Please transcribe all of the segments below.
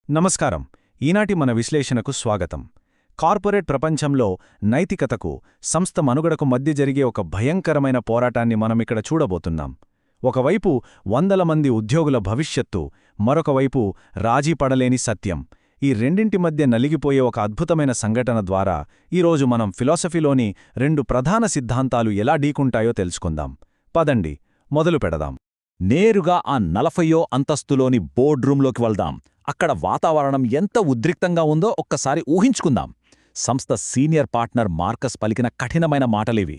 నమస్కారం. ఈనాటి మన విశ్లేషణకు స్వాగతం. కార్పొరేట్ ప్రపంచంలో నైతికతకు, సంస్థ మనుగడకు మధ్య జరిగే ఒక భయంకరమైన పోరాటాన్ని మనమిక్కడ చూడబోతున్నాం. ఒకవైపు వందల మంది ఉద్యోగుల భవిష్యత్తు, మరొకవైపు రాజీ పడలేని సత్యం. ఈ రెండింటి మధ్య నలిగిపోయే ఒక అద్భుతమైన సంఘటన ద్వారా ఈరోజు మనం ఫిలాసఫీలోని రెండు ప్రధాన సిద్ధాంతాలు ఎలా ఢీకుంటాయో తెలుసుకుందాం. పదండి, మొదలు పెడదాం. నేరుగా ఆ 40వ అంతస్తులోని బోర్డ్రూంలోకి వెళ్దాం. అక్కడ వాతావరణం ఎంత ఉద్రిక్తంగా ఉందో ఒక్కసారి ఊహించుకుందాం. సంస్థ సీనియర్ పార్ట్నర్ మార్కస్ పలికిన కఠినమైన మాటలివి.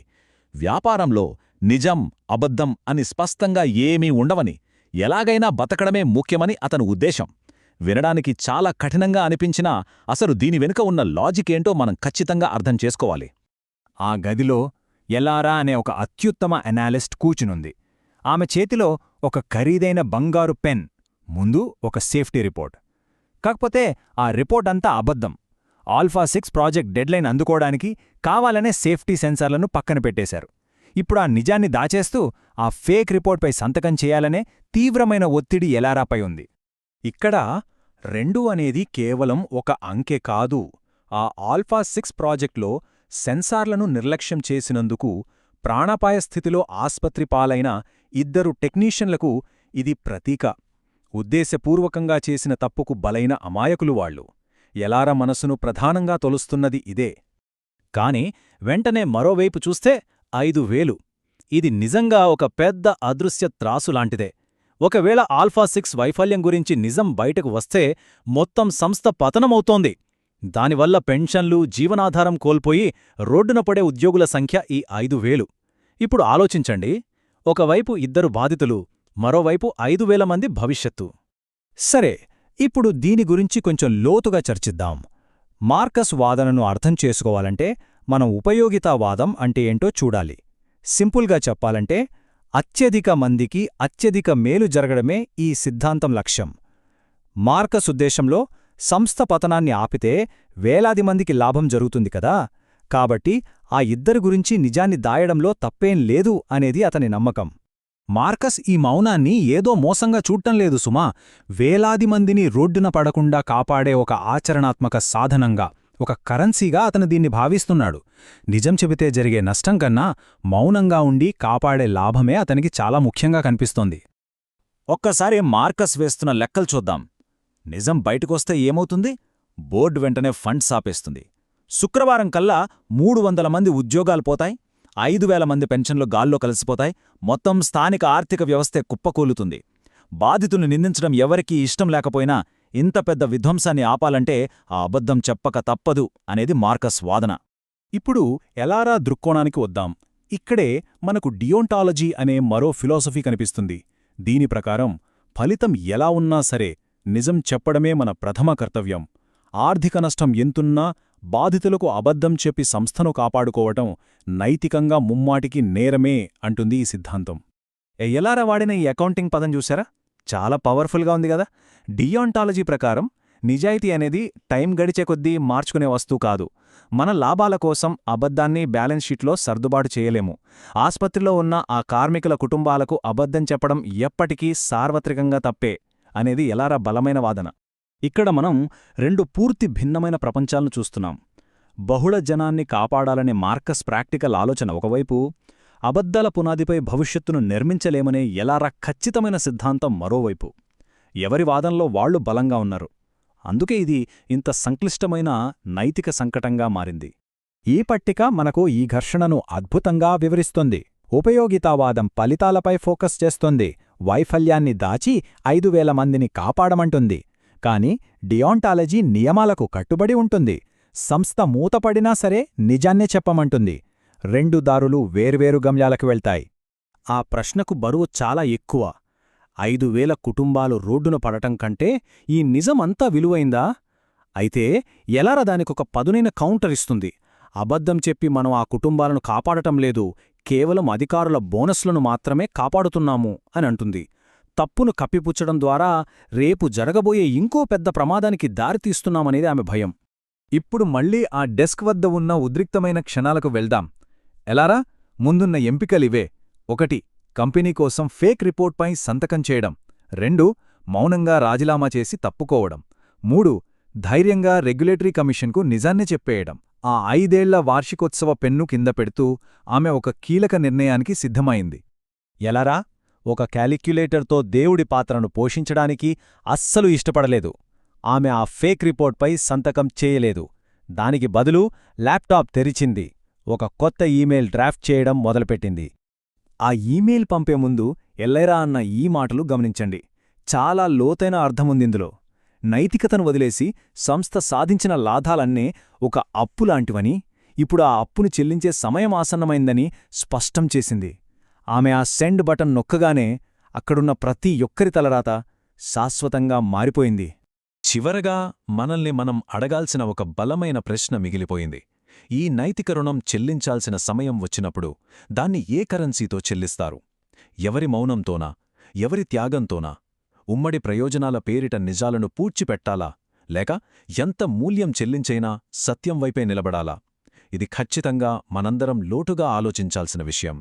వ్యాపారంలో నిజం, అబద్ధం అని స్పష్టంగా ఏమీ ఉండవని, ఎలాగైనా బతకడమే ముఖ్యమని అతని ఉద్దేశం. వినడానికి చాలా కఠినంగా అనిపించినా అసలు దీని వెనుక ఉన్న లాజిక్ ఏంటో మనం ఖచ్చితంగా అర్థం చేసుకోవాలి. ఆ గదిలో ఎలారా అనే ఒక అత్యుత్తమ అనాలిస్ట్ కూచునుంది. ఆమె చేతిలో ఒక ఖరీదైన బంగారు పెన్, ముందు ఒక సేఫ్టీ రిపోర్ట్. కాకపోతే ఆ రిపోర్ట్ అంతా అబద్ధం. ఆల్ఫా-6 ప్రాజెక్ట్ డెడ్లైన్ అందుకోవడానికి కావాలనే సేఫ్టీ సెన్సార్లను పక్కన పెట్టేశారు. ఇప్పుడు ఆ నిజాన్ని దాచేస్తూ ఆ ఫేక్ రిపోర్ట్పై సంతకం చేయాలనే తీవ్రమైన ఒత్తిడి ఎలారాపై ఉంది. ఇక్కడ 2 అనేది కేవలం ఒక అంకె కాదు. ఆ ఆల్ఫా-6 ప్రాజెక్ట్లో సెన్సార్లను నిర్లక్ష్యం చేసినందుకు ప్రాణాపాయ స్థితిలో ఆస్పత్రి పాలైన 2 టెక్నీషియన్లకు ఇది ప్రతీక. ఉద్దేశపూర్వకంగా చేసిన తప్పుకు బలైన అమాయకులు వాళ్ళు. ఎలారా మనసును ప్రధానంగా తొలుస్తున్నది ఇదే. కాని వెంటనే మరోవైపు చూస్తే 5,000. ఇది నిజంగా ఒక పెద్ద అదృశ్య త్రాసులాంటిదే. ఒకవేళ ఆల్ఫా-6 వైఫల్యం గురించి నిజం బయటకు వస్తే మొత్తం సంస్థ పతనమవుతోంది. దానివల్ల పెన్షన్లు, జీవనాధారం కోల్పోయి రోడ్డున పడే ఉద్యోగుల సంఖ్య ఈ 5,000. ఇప్పుడు ఆలోచించండి, ఒకవైపు 2 బాధితులు, మరోవైపు 5,000 మంది భవిష్యత్తు. సరే, ఇప్పుడు దీని గురించి కొంచెం లోతుగా చర్చిద్దాం. మార్కస్ వాదనను అర్థం చేసుకోవాలంటే మనం ఉపయోగితావాదం అంటే ఏంటో చూడాలి. సింపుల్గా చెప్పాలంటే అత్యధిక మందికి అత్యధిక మేలు జరగడమే ఈ సిద్ధాంతం లక్ష్యం. మార్కస్ ఉద్దేశంలో సంస్థ పతనాన్ని ఆపితే వేలాది మందికి లాభం జరుగుతుంది కదా. కాబట్టి ఆ 2 గురించి నిజాన్ని దాయడంలో తప్పేం లేదు అనేది అతని నమ్మకం. మార్కస్ ఈ మౌనాన్ని ఏదో మోసంగా చూడటంలేదు సుమా. వేలాది మందిని రోడ్డున పడకుండా కాపాడే ఒక ఆచరణాత్మక సాధనంగా, ఒక కరెన్సీగా అతను దీన్ని భావిస్తున్నాడు. నిజం చెబితే జరిగే నష్టం కన్నా మౌనంగా ఉండి కాపాడే లాభమే అతనికి చాలా ముఖ్యంగా కనిపిస్తోంది. ఒక్కసారి మార్కస్ వేస్తున్న లెక్కలు చూద్దాం. నిజం బయటకొస్తే ఏమవుతుంది? బోర్డు వెంటనే ఫండ్స్ ఆపేస్తుంది. శుక్రవారం కల్లా 300 మంది ఉద్యోగాలు పోతాయి. 5,000 మంది పెన్షన్లు గాల్లో కలిసిపోతాయి. మొత్తం స్థానిక ఆర్థిక వ్యవస్థే కుప్పకూలుతుంది. బాధితుల్ని నిందించడం ఎవరికీ ఇష్టం లేకపోయినా ఇంత పెద్ద విధ్వంసాన్ని ఆపాలంటే ఆ అబద్ధం చెప్పక తప్పదు అనేది మార్కస్ వాదన. ఇప్పుడు ఎలారా దృక్కోణానికి వద్దాం. ఇక్కడే మనకు డియోంటాలజీ అనే మరో ఫిలాసఫీ కనిపిస్తుంది. దీని ప్రకారం ఫలితం ఎలా ఉన్నా సరే నిజం చెప్పడమే మన ప్రథమ కర్తవ్యం. ఆర్థిక నష్టం ఎంతున్నా బాధితులకు అబద్ధం చెప్పి సంస్థను కాపాడుకోవటం నైతికంగా ముమ్మాటికి నేరమే అంటుంది ఈ సిద్ధాంతం. ఎలారా వాడిన ఈ అకౌంటింగ్ పదం చూసారా? చాలా పవర్ఫుల్గా ఉంది కదా. డియోంటాలజీ ప్రకారం నిజాయితీ అనేది టైం గడిచే కొద్దీ మార్చుకునే వస్తువు కాదు. మన లాభాల కోసం అబద్ధాన్ని బ్యాలెన్స్ షీట్లో సర్దుబాటు చేయలేము. ఆస్పత్రిలో ఉన్న ఆ కార్మికుల కుటుంబాలకు అబద్ధం చెప్పడం ఎప్పటికీ సార్వత్రికంగా తప్పే అనేది ఎలారా బలమైన వాదన. ఇక్కడ మనం 2 పూర్తి భిన్నమైన ప్రపంచాలను చూస్తున్నాం. బహుళ జనాన్ని కాపాడాలనే మార్కస్ ప్రాక్టికల్ ఆలోచన ఒకవైపు, అబద్ధాల పునాదిపై భవిష్యత్తును నిర్మించలేమనే ఎలారా ఖచ్చితమైన సిద్ధాంతం మరోవైపు. ఎవరి వాదనలో వాళ్లు బలంగా ఉన్నారు. అందుకే ఇది ఇంత సంక్లిష్టమైన నైతిక సంకటంగా మారింది. ఈ పట్టిక మనకు ఈ ఘర్షణను అద్భుతంగా వివరిస్తుంది. ఉపయోగితావాదం ఫలితాలపై ఫోకస్ చేస్తుంది, వైఫల్యాన్ని దాచి 5,000 మందిని కాపాడమంటుంది. కాని డియోంటాలజీ నియమాలకు కట్టుబడి ఉంటుంది. సంస్థ మూతపడినా సరే నిజాన్నే చెప్పమంటుంది. 2 దారులు వేర్వేరు గమ్యాలకు వెళ్తాయి. ఆ ప్రశ్నకు బరువు చాలా ఎక్కువ. 5,000 కుటుంబాలు రోడ్డున పడటం కంటే ఈ నిజమంతా విలువైందా? అయితే ఎలారా దానికొక పదునైన కౌంటర్ ఇస్తుంది. అబద్ధం చెప్పి మనం ఆ కుటుంబాలను కాపాడటం లేదు, కేవలం అధికారుల బోనస్లను మాత్రమే కాపాడుతున్నాము అని అంటుంది. తప్పును కప్పిపుచ్చడం ద్వారా రేపు జరగబోయే ఇంకో పెద్ద ప్రమాదానికి దారితీస్తున్నామనేది ఆమె భయం. ఇప్పుడు మళ్లీ ఆ డెస్క్ వద్ద ఉన్న ఉద్రిక్తమైన క్షణాలకు వెళ్దాం. ఎలారా, ముందున్న ఎంపికలివే. 1. కంపెనీ కోసం ఫేక్ రిపోర్ట్పై సంతకం చేయడం. 2. మౌనంగా రాజీనామా చేసి తప్పుకోవడం. 3 ధైర్యంగా రెగ్యులేటరీ కమిషన్కు నిజాన్నే చెప్పేయడం. ఆ 5 ఏళ్ల వార్షికోత్సవ పెన్ను కింద పెడుతూ ఆమె ఒక కీలక నిర్ణయానికి సిద్ధమైంది. ఎలారా? ఒక క్యాలిక్యులేటర్తో దేవుడి పాత్రను పోషించడానికి అస్సలు ఇష్టపడలేదు. ఆమె ఆ ఫేక్ రిపోర్ట్పై సంతకం చేయలేదు. దానికి బదులు ల్యాప్టాప్ తెరిచింది. ఒక కొత్త ఈమెయిల్ డ్రాఫ్ట్ చేయడం మొదలుపెట్టింది. ఆ ఈమెయిల్ పంపే ముందు ఎల్లైరా అన్న ఈ మాటలు గమనించండి. చాలా లోతైన అర్థముందిందులో. నైతికతను వదిలేసి సంస్థ సాధించిన లాభాలన్నే ఒక అప్పులాంటివని, ఇప్పుడు ఆ అప్పును చెల్లించే సమయం ఆసన్నమైందని స్పష్టం చేసింది. ఆమె ఆ సెండ్ బటన్ నొక్కగానే అక్కడున్న ప్రతి ఒక్కరి తలరాత శాశ్వతంగా మారిపోయింది. చివరగా మనల్ని మనం అడగాల్సిన ఒక బలమైన ప్రశ్న మిగిలిపోయింది. ఈ నైతిక రుణం చెల్లించాల్సిన సమయం వచ్చినప్పుడు దాన్ని ఏ కరెన్సీతో చెల్లిస్తారు? ఎవరి మౌనంతోనా? ఎవరి త్యాగంతోనా? ఉమ్మడి ప్రయోజనాల పేరిట నిజాలను పూడ్చిపెట్టాలా? లేక ఎంత మూల్యం చెల్లించైనా సత్యం వైపే నిలబడాలా? ఇది ఖచ్చితంగా మనందరం లోటుగా ఆలోచించాల్సిన విషయం.